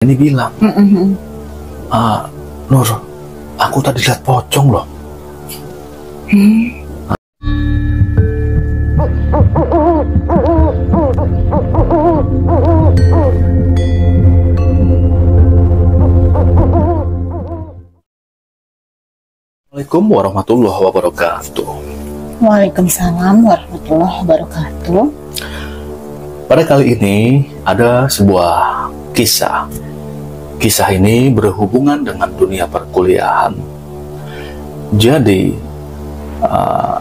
ini bilang, Nur, aku tadi lihat pocong loh. Assalamualaikum warahmatullahi wabarakatuh. Waalaikumsalam warahmatullahi wabarakatuh. Pada kali ini ada sebuah kisah. Kisah ini berhubungan dengan dunia perkuliahan. Jadi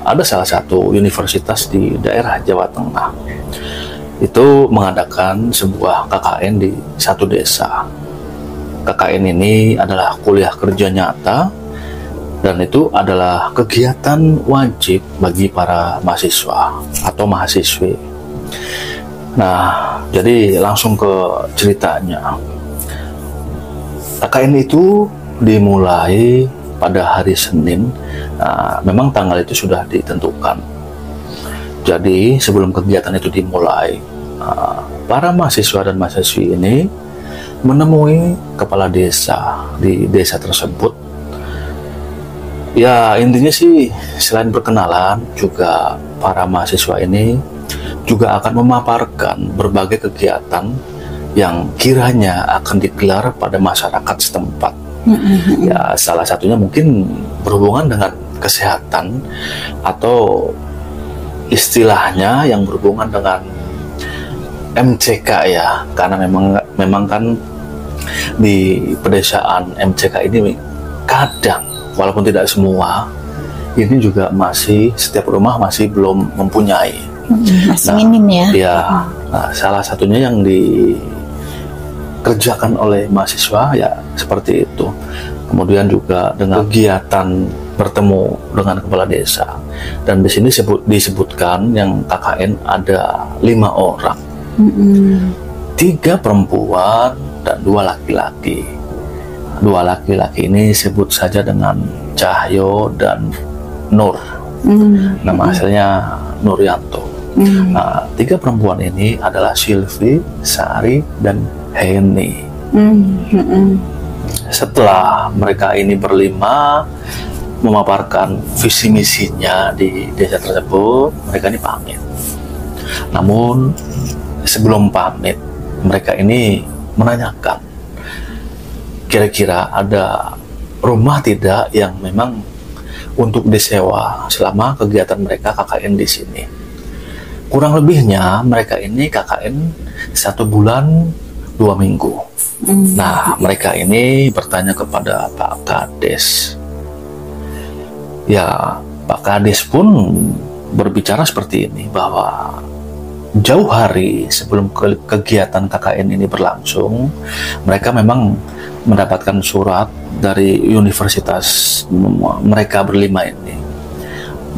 ada salah satu universitas di daerah Jawa Tengah itu mengadakan sebuah KKN di satu desa. KKN ini adalah kuliah kerja nyata, dan itu adalah kegiatan wajib bagi para mahasiswa atau mahasiswi. Nah, jadi langsung ke ceritanya. KKN itu dimulai pada hari Senin. Nah, memang tanggal itu sudah ditentukan. Jadi sebelum kegiatan itu dimulai, para mahasiswa dan mahasiswi ini menemui kepala desa di desa tersebut. Ya, intinya sih selain berkenalan, juga para mahasiswa ini juga akan memaparkan berbagai kegiatan yang kiranya akan digelar pada masyarakat setempat. Ya, salah satunya mungkin berhubungan dengan kesehatan atau istilahnya yang berhubungan dengan MCK ya, karena memang kan di pedesaan MCK ini kadang, walaupun tidak semua, ini juga masih setiap rumah masih belum mempunyai. Masih minim ya. Ya, nah, salah satunya yang dikerjakan oleh mahasiswa ya seperti itu. Kemudian juga dengan kegiatan bertemu dengan kepala desa. Dan di sini disebutkan yang KKN ada 5 orang, 3 perempuan dan 2 laki-laki. 2 laki-laki ini sebut saja dengan Cahyo dan Nur. Nama aslinya Nuryanto. Nah, 3 perempuan ini adalah Sylvie, Sari, dan Heni. Setelah mereka ini berlima memaparkan visi misinya di desa tersebut, mereka ini pamit. Namun sebelum pamit, mereka ini menanyakan, kira-kira ada rumah tidak yang memang untuk disewa selama kegiatan mereka KKN di sini. Kurang lebihnya mereka ini KKN 1 bulan 2 minggu. Nah, mereka ini bertanya kepada Pak Kades. Ya, Pak Kades pun berbicara seperti ini, bahwa jauh hari sebelum kegiatan KKN ini berlangsung, mereka memang mendapatkan surat dari universitas mereka berlima ini.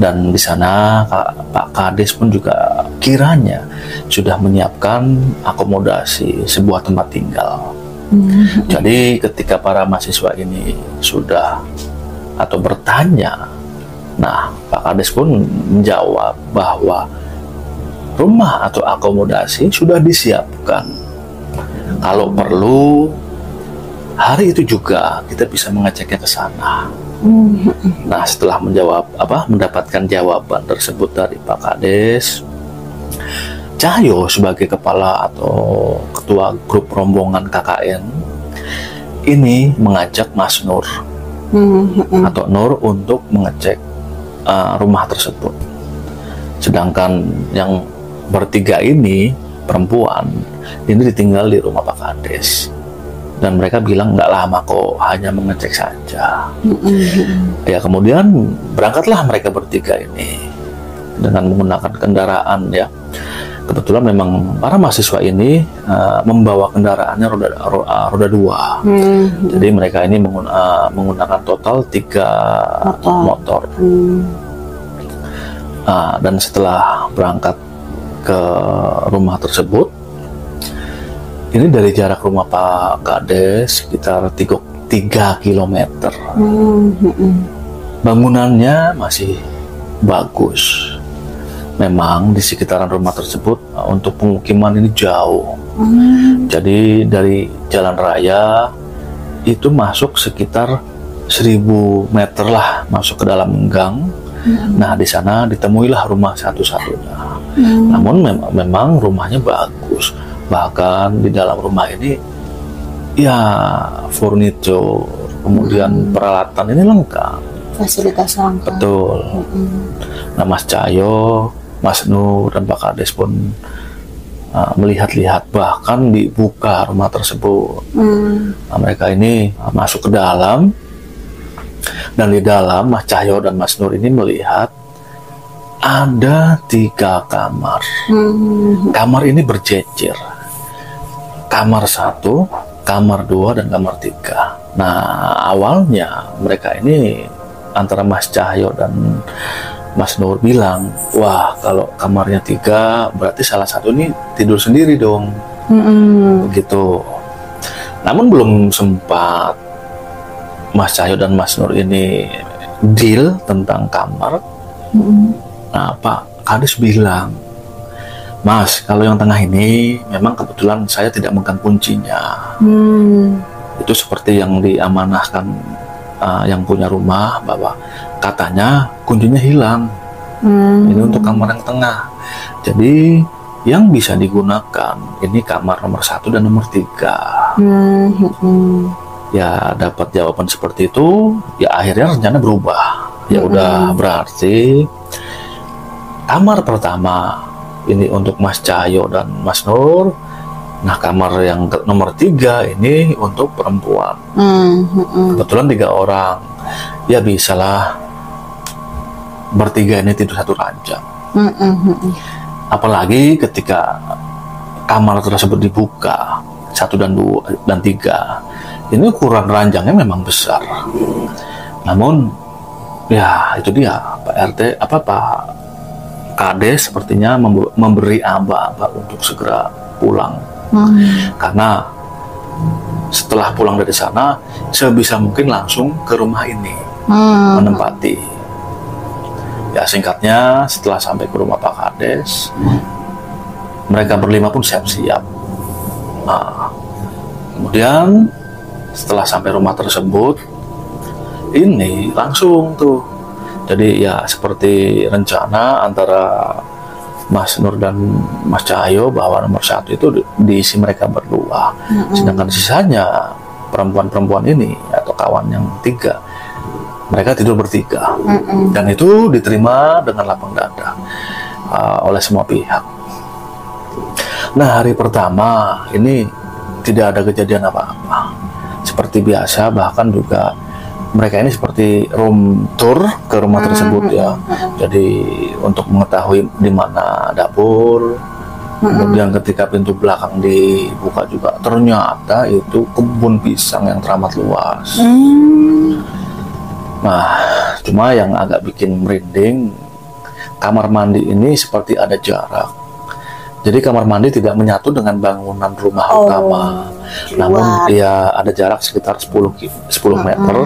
Dan di sana Pak Kades pun juga kiranya sudah menyiapkan akomodasi sebuah tempat tinggal. Jadi ketika para mahasiswa ini sudah atau bertanya, nah Pak Kades pun menjawab bahwa rumah atau akomodasi sudah disiapkan. Kalau perlu hari itu juga kita bisa mengeceknya ke sana. Nah, setelah mendapatkan jawaban tersebut dari Pak Kades, Cahyo sebagai kepala atau ketua grup rombongan KKN ini mengajak Mas Nur atau Nur untuk mengecek rumah tersebut. Sedangkan yang bertiga ini perempuan ini ditinggal di rumah Pak Kades. Dan mereka bilang nggak lama kok, hanya mengecek saja. Ya, kemudian berangkatlah mereka bertiga ini dengan menggunakan kendaraan ya. Kebetulan memang para mahasiswa ini membawa kendaraannya roda 2. Jadi mereka ini menggunakan total 3 motor. Dan setelah berangkat ke rumah tersebut, ini dari jarak rumah Pak Kades sekitar 3 km. Bangunannya masih bagus. memang di sekitaran rumah tersebut untuk pemukiman ini jauh. Jadi dari jalan raya itu masuk sekitar 1000 meter lah masuk ke dalam gang. Nah di sana ditemuilah rumah satu-satunya. Namun memang rumahnya bagus. Bahkan di dalam rumah ini ya furniture, kemudian peralatan ini lengkap. Fasilitas lengkap. Betul. Nah Mas Cahyo, Mas Nur dan Pak Kades pun melihat-lihat, bahkan dibuka rumah tersebut. Nah, mereka ini masuk ke dalam, dan di dalam Mas Cahyo dan Mas Nur ini melihat ada 3 kamar. Kamar ini berjejer, kamar 1, kamar 2, dan kamar 3. Nah awalnya mereka ini antara Mas Cahyo dan Mas Nur bilang, wah kalau kamarnya 3 berarti salah satu ini tidur sendiri dong. Begitu. Namun belum sempat Mas Cahyo dan Mas Nur ini deal tentang kamar. Nah Pak Kades bilang, Mas kalau yang tengah ini memang kebetulan saya tidak megang kuncinya. Itu seperti yang diamanahkan yang punya rumah, bahwa katanya kuncinya hilang. Ini untuk kamar yang tengah. Jadi yang bisa digunakan ini kamar nomor 1 dan nomor 3. Ya dapat jawaban seperti itu, ya akhirnya rencana berubah. Ya udah, berarti kamar pertama ini untuk Mas Cahyo dan Mas Nur. Nah kamar yang nomor 3 ini untuk perempuan. Kebetulan 3 orang, ya bisalah bertiga ini tidur satu ranjang. Apalagi ketika kamar tersebut dibuka 1 dan 2 dan 3, ini ukuran ranjangnya memang besar. Namun ya itu dia, Pak RT Pak Kades sepertinya memberi aba-aba untuk segera pulang. Karena setelah pulang dari sana sebisa mungkin langsung ke rumah ini menempati. Ya singkatnya, setelah sampai ke rumah Pak Kades, mereka berlima pun siap-siap. Nah, kemudian setelah sampai rumah tersebut, ini langsung tuh. Jadi ya seperti rencana antara Mas Nur dan Mas Cahyo bahwa nomor 1 itu diisi mereka berdua. Sedangkan sisanya perempuan-perempuan ini atau kawan yang 3, mereka tidur bertiga. Dan itu diterima dengan lapang dada oleh semua pihak. Nah hari pertama ini tidak ada kejadian apa-apa, seperti biasa. Bahkan juga mereka ini seperti room tour ke rumah tersebut ya. Jadi untuk mengetahui di mana dapur. Kemudian ketika pintu belakang dibuka juga ternyata itu kebun pisang yang teramat luas. Nah, cuma yang agak bikin merinding, kamar mandi ini seperti ada jarak. Jadi kamar mandi tidak menyatu dengan bangunan rumah utama. Namun ya ada jarak sekitar 10 meter.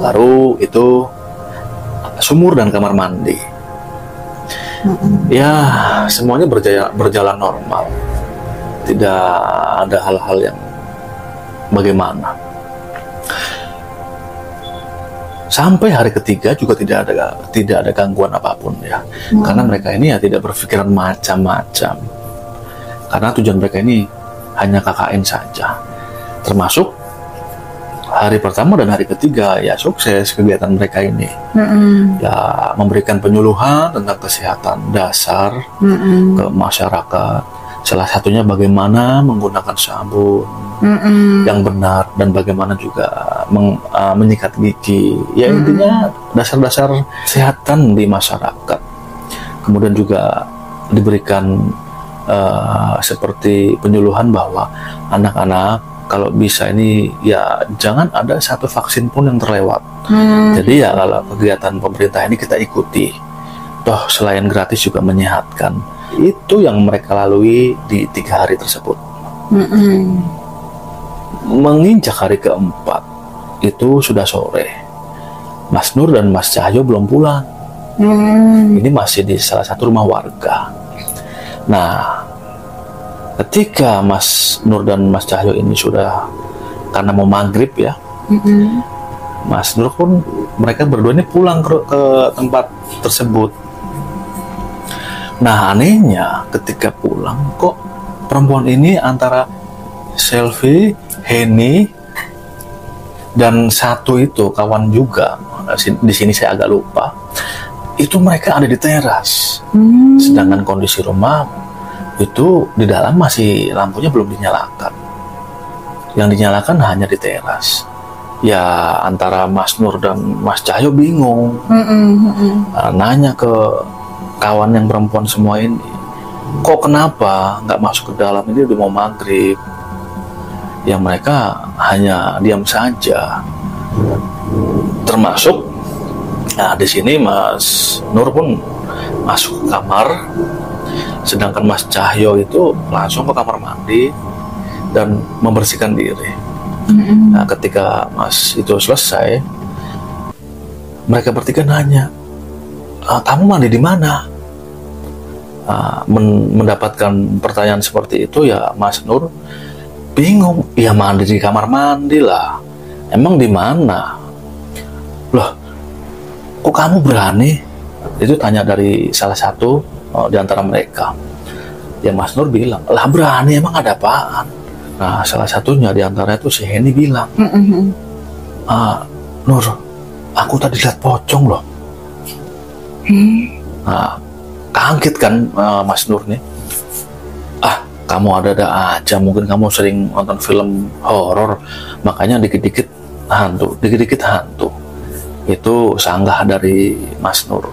Baru itu sumur dan kamar mandi. Ya semuanya berjalan normal. Tidak ada hal-hal yang bagaimana. Sampai hari ketiga juga tidak ada gangguan apapun ya. Karena mereka ini ya tidak berpikiran macam-macam. Karena tujuan mereka ini hanya KKN saja. Termasuk hari pertama dan hari ketiga ya sukses kegiatan mereka ini. Ya memberikan penyuluhan tentang kesehatan dasar ke masyarakat. Salah satunya bagaimana menggunakan sabun yang benar dan bagaimana juga menyikat gigi. Ya intinya dasar-dasar kesehatan di masyarakat. Kemudian juga diberikan seperti penyuluhan bahwa anak-anak kalau bisa ini ya jangan ada satu vaksin pun yang terlewat. Jadi ya kalau kegiatan pemerintah ini kita ikuti. Toh selain gratis juga menyehatkan. Itu yang mereka lalui di 3 hari tersebut. Menginjak hari keempat itu sudah sore. Mas Nur dan Mas Cahyo belum pulang. Ini masih di salah satu rumah warga. Nah, ketika Mas Nur dan Mas Cahyo ini sudah, karena mau maghrib ya, Mas Nur pun, mereka berdua ini pulang ke tempat tersebut. Nah, anehnya ketika pulang kok perempuan ini antara Selvi, Henny, dan satu itu kawan juga, di sini saya agak lupa, itu mereka ada di teras. Sedangkan kondisi rumah itu di dalam masih lampunya belum dinyalakan. Yang dinyalakan hanya di teras. Ya, antara Mas Nur dan Mas Cahyo bingung. Nanya ke kawan yang perempuan semua ini, kok kenapa nggak masuk ke dalam, ini udah mau maghrib. Yang mereka hanya diam saja. Termasuk, nah di sini Mas Nur pun masuk ke kamar, sedangkan Mas Cahyo itu langsung ke kamar mandi dan membersihkan diri. Nah, ketika Mas itu selesai, mereka bertiga nanya, kamu mandi di mana? Mendapatkan pertanyaan seperti itu, ya Mas Nur bingung. Ya mandi di kamar mandi lah. Emang di mana? Loh, kok kamu berani? Itu tanya dari salah satu di antara mereka. Ya Mas Nur bilang, lah berani, emang ada apaan? Nah, salah satunya di antara itu si Henny bilang, Nur, aku tadi lihat pocong loh. Nah, kaget kan Mas Nur nih. Kamu ada-ada aja, mungkin kamu sering nonton film horor, makanya dikit-dikit hantu. Itu sanggah dari Mas Nur.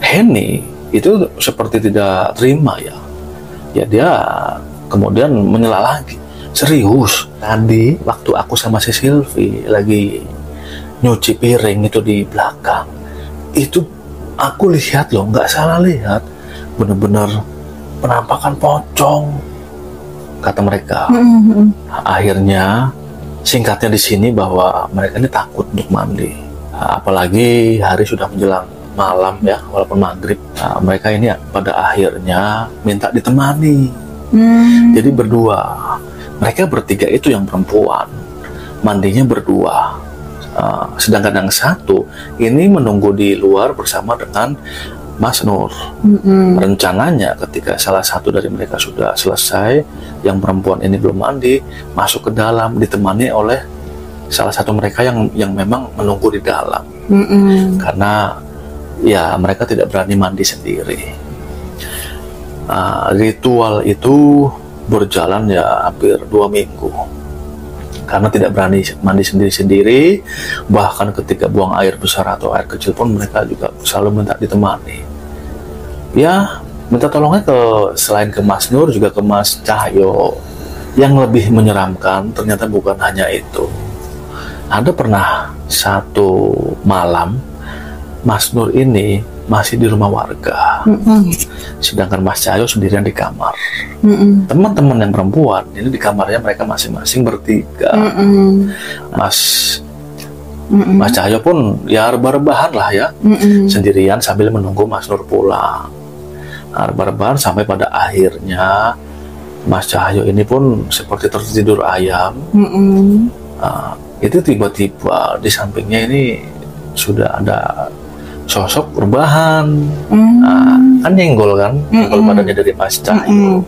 Henny itu seperti tidak terima ya. Ya dia kemudian menyela lagi. Serius, tadi waktu aku sama si Silvi lagi nyuci piring itu di belakang, itu aku lihat loh, nggak salah lihat, bener-bener penampakan pocong, kata mereka. Akhirnya singkatnya di sini bahwa mereka ini takut untuk mandi, apalagi hari sudah menjelang malam ya, walaupun maghrib. Mereka ini pada akhirnya minta ditemani. Jadi berdua, mereka bertiga itu yang perempuan, mandinya berdua. Sedangkan yang satu ini menunggu di luar bersama dengan Mas Nur. Rencananya ketika salah satu dari mereka sudah selesai, yang perempuan ini belum mandi, masuk ke dalam ditemani oleh salah satu mereka yang memang menunggu di dalam. Karena ya mereka tidak berani mandi sendiri. Ritual itu berjalan ya hampir 2 minggu. Karena tidak berani mandi sendiri-sendiri, bahkan ketika buang air besar atau air kecil pun mereka juga selalu minta ditemani. Ya, minta tolongnya selain ke Mas Nur, juga ke Mas Cahyo. Yang lebih menyeramkan ternyata bukan hanya itu. Ada pernah satu malam, Mas Nur ini masih di rumah warga, sedangkan Mas Cahyo sendirian di kamar. Teman-teman yang perempuan ini di kamarnya mereka masing-masing bertiga. Mas Cahyo pun ya rebah-rebahan lah ya, sendirian sambil menunggu Mas Nur pulang. Rebah-rebahan sampai pada akhirnya Mas Cahyo ini pun seperti tertidur ayam. Itu tiba-tiba di sampingnya ini sudah ada sosok rebahan. Kan nyenggol badannya dari Mas Cahyo.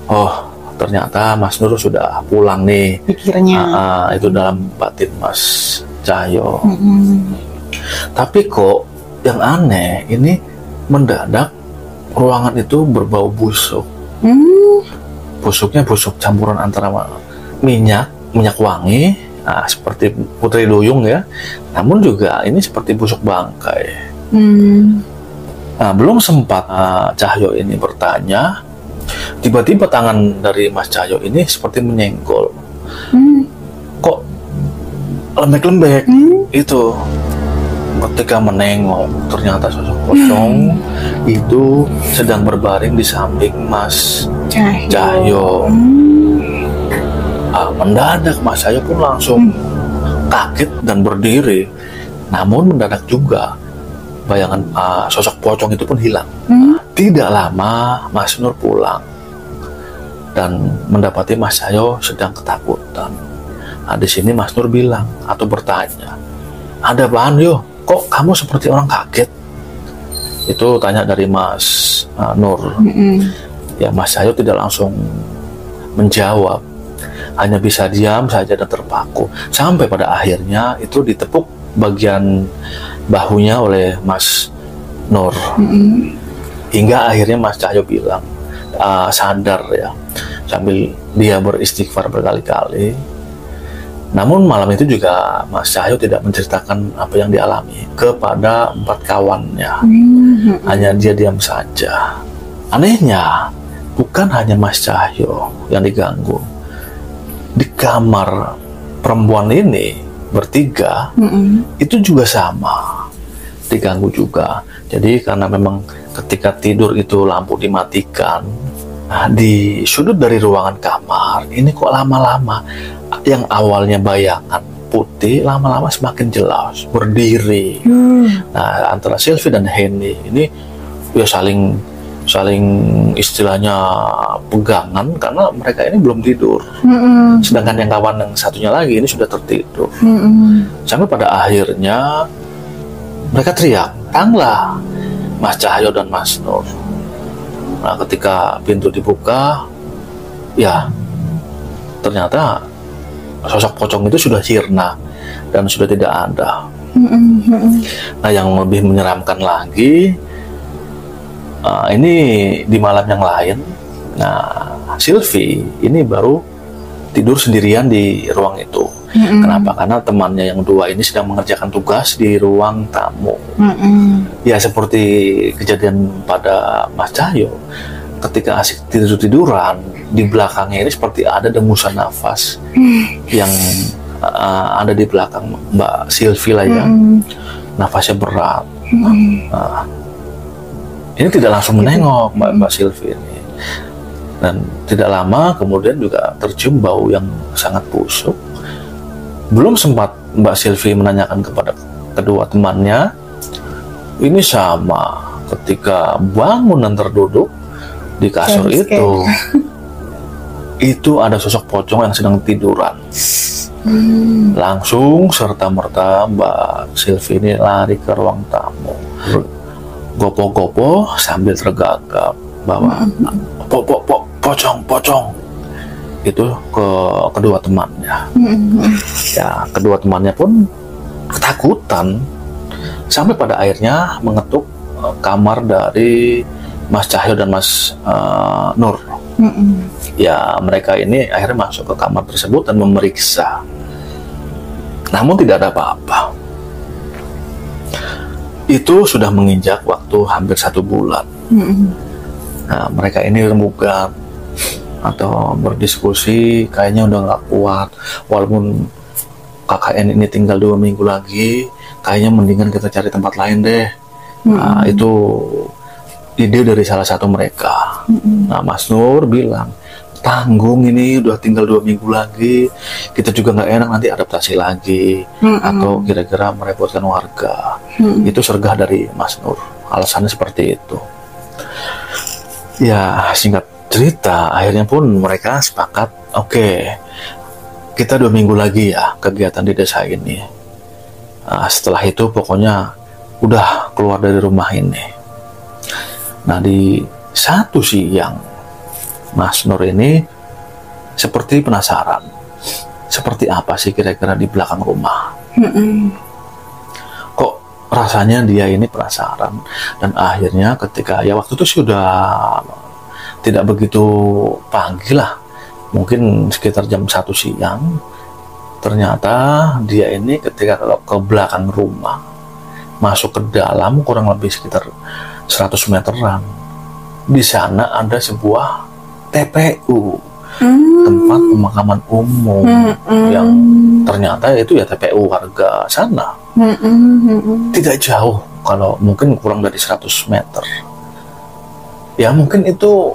Oh, ternyata Mas Nur sudah pulang nih, pikirnya. Itu dalam batin Mas Cahyo. Tapi kok yang aneh ini, mendadak ruangan itu berbau busuk. Busuknya busuk campuran antara minyak wangi, seperti putri duyung ya, namun juga ini seperti busuk bangkai. Belum sempat Cahyo ini bertanya, tiba-tiba tangan dari Mas Cahyo ini seperti menyenggol. Kok lembek-lembek? Itu ketika menengok, ternyata sosok pocong itu sedang berbaring di samping Mas Cahyo. Mendadak Mas Cahyo pun langsung kaget dan berdiri. Namun mendadak juga bayangan sosok pocong itu pun hilang. Tidak lama Mas Nur pulang dan mendapati Mas Cahyo sedang ketakutan. Nah, di sini Mas Nur bilang atau bertanya, ada apaan yo? Kok kamu seperti orang kaget? Itu tanya dari Mas Nur. Ya, Mas Cahyo tidak langsung menjawab, hanya bisa diam saja dan terpaku. Sampai pada akhirnya itu ditepuk bagian bahunya oleh Mas Nur. Hingga akhirnya Mas Cahyo bilang sadar ya, sambil dia beristighfar berkali-kali. Namun malam itu juga Mas Cahyo tidak menceritakan apa yang dialami kepada 4 kawannya. Hanya dia diam saja. Anehnya, bukan hanya Mas Cahyo yang diganggu. Di kamar perempuan ini bertiga, itu juga sama, diganggu juga. Jadi karena memang ketika tidur itu lampu dimatikan, di sudut dari ruangan kamar ini kok lama-lama yang awalnya bayangan putih lama-lama semakin jelas berdiri. Nah, antara Sylvie dan Henny ini ya saling istilahnya pegangan karena mereka ini belum tidur. Sedangkan yang kawan yang satunya lagi ini sudah tertidur. Sampai pada akhirnya mereka teriak, "Tanglah Mas Cahyo dan Mas Nur." Nah, ketika pintu dibuka, ya ternyata sosok pocong itu sudah sirna dan sudah tidak ada. Nah, yang lebih menyeramkan lagi, ini di malam yang lain. Nah, Sylvie ini baru tidur sendirian di ruang itu. Kenapa? Karena temannya yang 2 ini sedang mengerjakan tugas di ruang tamu. Ya seperti kejadian pada Mas Cahyo, ketika asik tidur-tiduran, di belakangnya ini seperti ada dengusan nafas yang ada di belakang Mbak Sylvie lah ya. Nafasnya berat. Ini tidak langsung menengok Mbak Sylvie ini. Dan tidak lama kemudian juga tercium bau yang sangat busuk. Belum sempat Mbak Sylvie menanyakan kepada kedua temannya, ini sama ketika bangun dan terduduk di kasur itu ada sosok pocong yang sedang tiduran. Langsung serta-merta Mbak Sylvie ini lari ke ruang tamu, gopo-gopo sambil tergagap bahwa pocong itu ke kedua temannya. Ya, kedua temannya pun ketakutan sampai pada akhirnya mengetuk kamar dari Mas Cahyo dan Mas Nur. Ya, mereka ini akhirnya masuk ke kamar tersebut dan memeriksa. Namun tidak ada apa-apa. Itu sudah menginjak waktu hampir 1 bulan. Nah, mereka ini rembukan atau berdiskusi, kayaknya udah nggak kuat. Walaupun KKN ini tinggal 2 minggu lagi, kayaknya mendingan kita cari tempat lain deh. Nah, itu ide dari salah satu mereka. Nah, Mas Nur bilang, tanggung ini udah tinggal 2 minggu lagi, kita juga nggak enak nanti adaptasi lagi, atau kira-kira merepotkan warga. Itu sergah dari Mas Nur, alasannya seperti itu. Ya, singkat cerita, akhirnya pun mereka sepakat, oke, kita 2 minggu lagi ya kegiatan di desa ini. Nah, setelah itu pokoknya udah keluar dari rumah ini. Nah, di satu siang Mas Nur ini seperti penasaran, seperti apa sih kira-kira di belakang rumah. Kok rasanya dia ini penasaran. Dan akhirnya ketika ya waktu itu sudah tidak begitu pagi lah, mungkin sekitar jam 1 siang, ternyata dia ini ketika ke belakang rumah, masuk ke dalam kurang lebih sekitar 100 meteran, di sana ada sebuah TPU, tempat pemakaman umum, yang ternyata itu ya TPU warga sana. Tidak jauh, kalau mungkin kurang dari 100 meter. Ya mungkin itu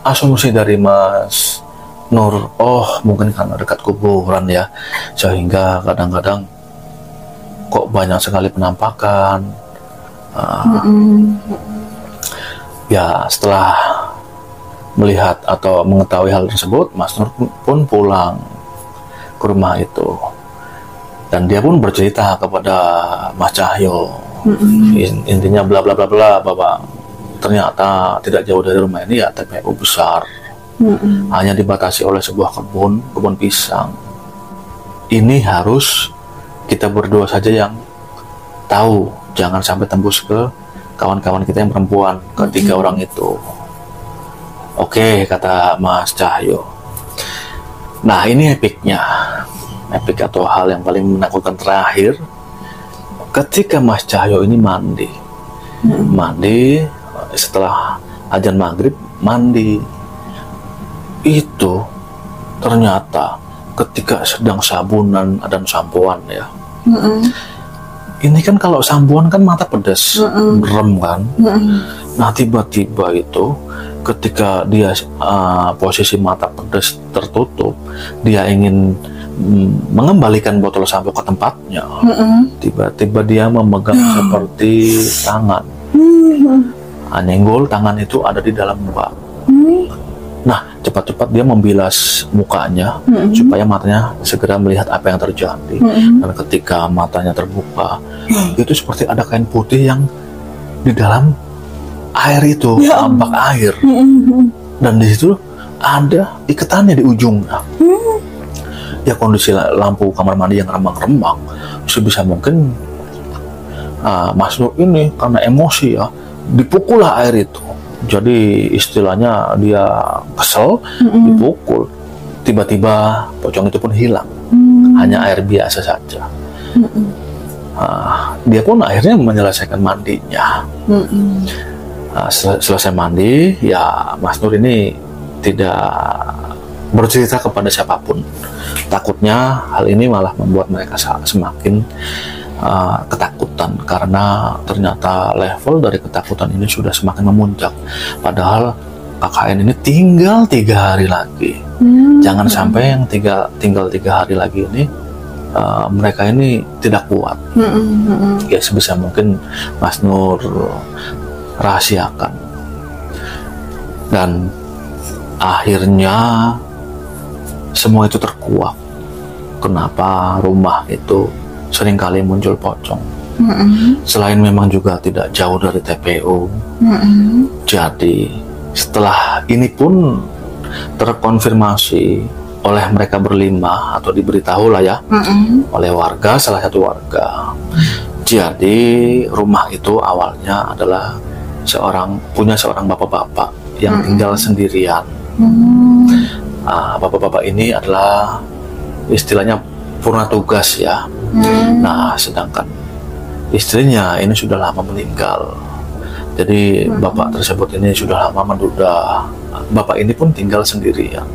asumsi dari Mas Nur, oh mungkin karena dekat kuburan ya, sehingga kadang-kadang kok banyak sekali penampakan. Ya setelah melihat atau mengetahui hal tersebut, Mas Nur pun pulang ke rumah itu, dan dia pun bercerita kepada Mas Cahyo. Intinya bla bla bla bla, bahwa ternyata tidak jauh dari rumah ini ya TPU besar, hanya dibatasi oleh sebuah kebun pisang. Ini harus kita berdua saja yang tahu, jangan sampai tembus ke kawan-kawan kita yang perempuan, ketiga orang itu. Oke, kata Mas Cahyo. Nah, ini epik atau hal yang paling menakutkan terakhir, ketika Mas Cahyo ini mandi setelah azan maghrib, mandi itu ternyata ketika sedang sabunan dan sampoan ya. Ini kan kalau sambuan kan mata pedas, merem kan. Nah tiba-tiba itu ketika dia posisi mata pedas tertutup, dia ingin mengembalikan botol sampo ke tempatnya. Tiba-tiba dia memegang seperti tangan. Nyenggol tangan itu ada di dalam bak. Nah, cepat-cepat dia membilas mukanya supaya matanya segera melihat apa yang terjadi. Dan ketika matanya terbuka, itu seperti ada kain putih yang di dalam air itu, bak air. Dan di situ ada ikatannya di ujungnya. Ya kondisi lampu kamar mandi yang remang-remang, sebisa mungkin Mas Nur ini karena emosi ya, dipukullah air itu. Jadi istilahnya dia kesel, dipukul. Tiba-tiba pocong itu pun hilang, hanya air biasa saja. Dia pun akhirnya menyelesaikan mandinya. Selesai mandi, ya Mas Nur ini tidak bercerita kepada siapapun. Takutnya hal ini malah membuat mereka semakin ketakutan, karena ternyata level dari ketakutan ini sudah semakin memuncak. Padahal KKN ini tinggal 3 hari lagi. Jangan sampai yang tinggal 3 hari lagi ini mereka ini tidak kuat. Ya sebisa mungkin Mas Nur rahasiakan. Dan akhirnya semua itu terkuak. Kenapa rumah itu seringkali muncul pocong? Selain memang juga tidak jauh dari TPU. Jadi setelah ini pun terkonfirmasi oleh mereka berlima, atau diberitahu lah ya, oleh warga, salah satu warga. Jadi rumah itu awalnya adalah punya seorang bapak-bapak yang tinggal sendirian. Bapak-bapak ini adalah istilahnya purna tugas ya. Nah, sedangkan istrinya ini sudah lama meninggal. Jadi bapak tersebut ini sudah lama menduda. Bapak ini pun tinggal sendirian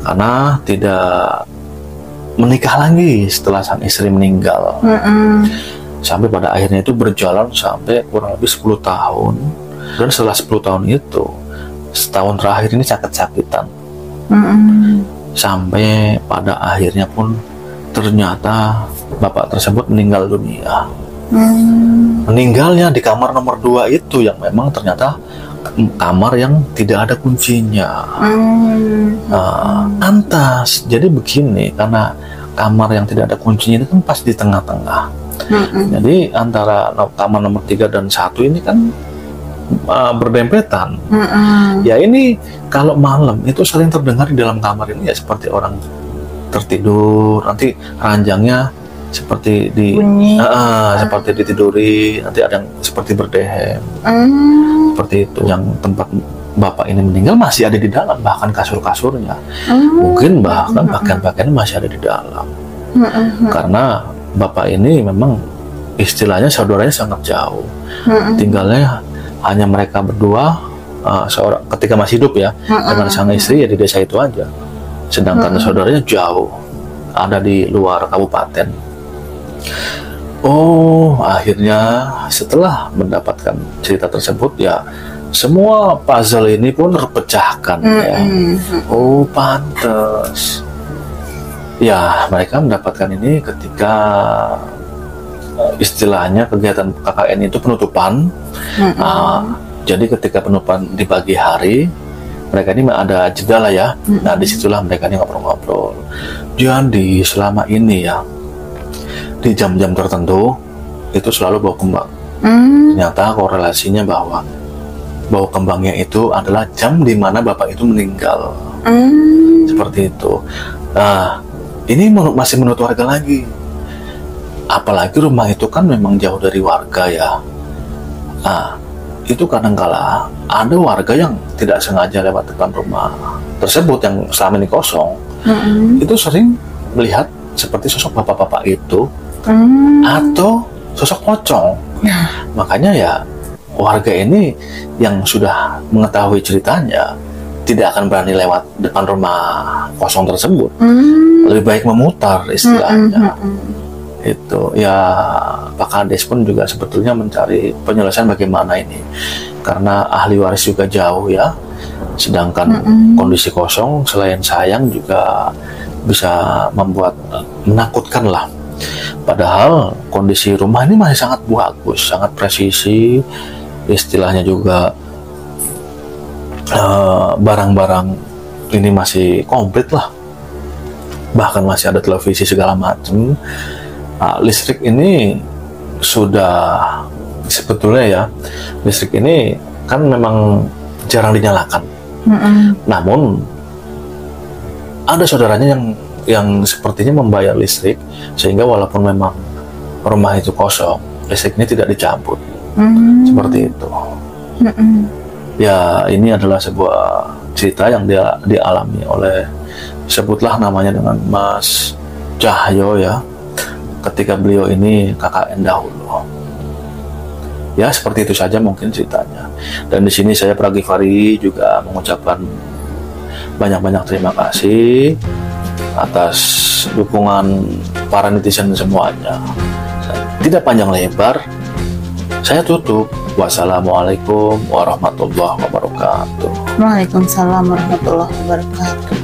karena tidak menikah lagi setelah sang istri meninggal. Sampai pada akhirnya itu berjalan sampai kurang lebih 10 tahun. Dan setelah 10 tahun itu, setahun terakhir ini sakit-sakitan. Sampai pada akhirnya pun ternyata bapak tersebut meninggal dunia. Meninggalnya di kamar nomor 2 itu, yang memang ternyata kamar yang tidak ada kuncinya. Antas, jadi begini, karena kamar yang tidak ada kuncinya itu kan pas di tengah-tengah. Jadi antara kamar nomor 3 dan 1 ini kan berdempetan. Ya ini kalau malam itu sering terdengar di dalam kamar ini ya seperti orang tertidur, nanti ranjangnya seperti seperti ditiduri, nanti ada yang seperti berdehem. Seperti itu. Yang tempat bapak ini meninggal masih ada di dalam, bahkan kasur-kasurnya. Mungkin bahkan pakaian-pakaiannya masih ada di dalam. Karena bapak ini memang istilahnya saudaranya sangat jauh. Tinggalnya hanya mereka berdua, ketika masih hidup ya, dengan sang istri ya di desa itu aja. Sedangkan saudaranya jauh, ada di luar kabupaten. Akhirnya setelah mendapatkan cerita tersebut ya, semua puzzle ini pun terpecahkan ya. Pantes. Ya, mereka mendapatkan ini ketika istilahnya kegiatan KKN itu penutupan. Jadi ketika penutupan di pagi hari, mereka ini ada jeda lah ya. Nah disitulah mereka ini ngobrol-ngobrol. Jadi selama ini ya, di jam-jam tertentu itu selalu bau kembang. Ternyata korelasinya bahwa bau kembangnya itu adalah jam di mana bapak itu meninggal. Seperti itu. Nah ini masih menurut warga lagi. Apalagi rumah itu kan memang jauh dari warga ya. Nah itu kadangkala ada warga yang tidak sengaja lewat depan rumah tersebut yang selama ini kosong, itu sering melihat seperti sosok bapak-bapak itu atau sosok pocong. Makanya ya warga ini yang sudah mengetahui ceritanya tidak akan berani lewat depan rumah kosong tersebut. Lebih baik memutar istilahnya. Itu ya Pak Kades pun juga sebetulnya mencari penyelesaian bagaimana ini, karena ahli waris juga jauh ya, sedangkan kondisi kosong selain sayang juga bisa membuat menakutkan lah. Padahal kondisi rumah ini masih sangat bagus, sangat presisi, istilahnya juga barang-barang ini masih komplit lah, bahkan masih ada televisi segala macam. Listrik ini sudah sebetulnya ya, listrik ini kan memang jarang dinyalakan. Namun ada saudaranya yang sepertinya membayar listrik sehingga walaupun memang rumah itu kosong, listrik ini tidak dicabut. Seperti itu. Ya ini adalah sebuah cerita yang dia dialami oleh, sebutlah namanya dengan Mas Cahyo ya, ketika beliau ini KKN dahulu. Ya seperti itu saja mungkin ceritanya. Dan di sini saya Pragifari juga mengucapkan banyak-banyak terima kasih atas dukungan para netizen semuanya. Tidak panjang lebar, saya tutup. Wassalamualaikum warahmatullahi wabarakatuh. Waalaikumsalam warahmatullahi wabarakatuh.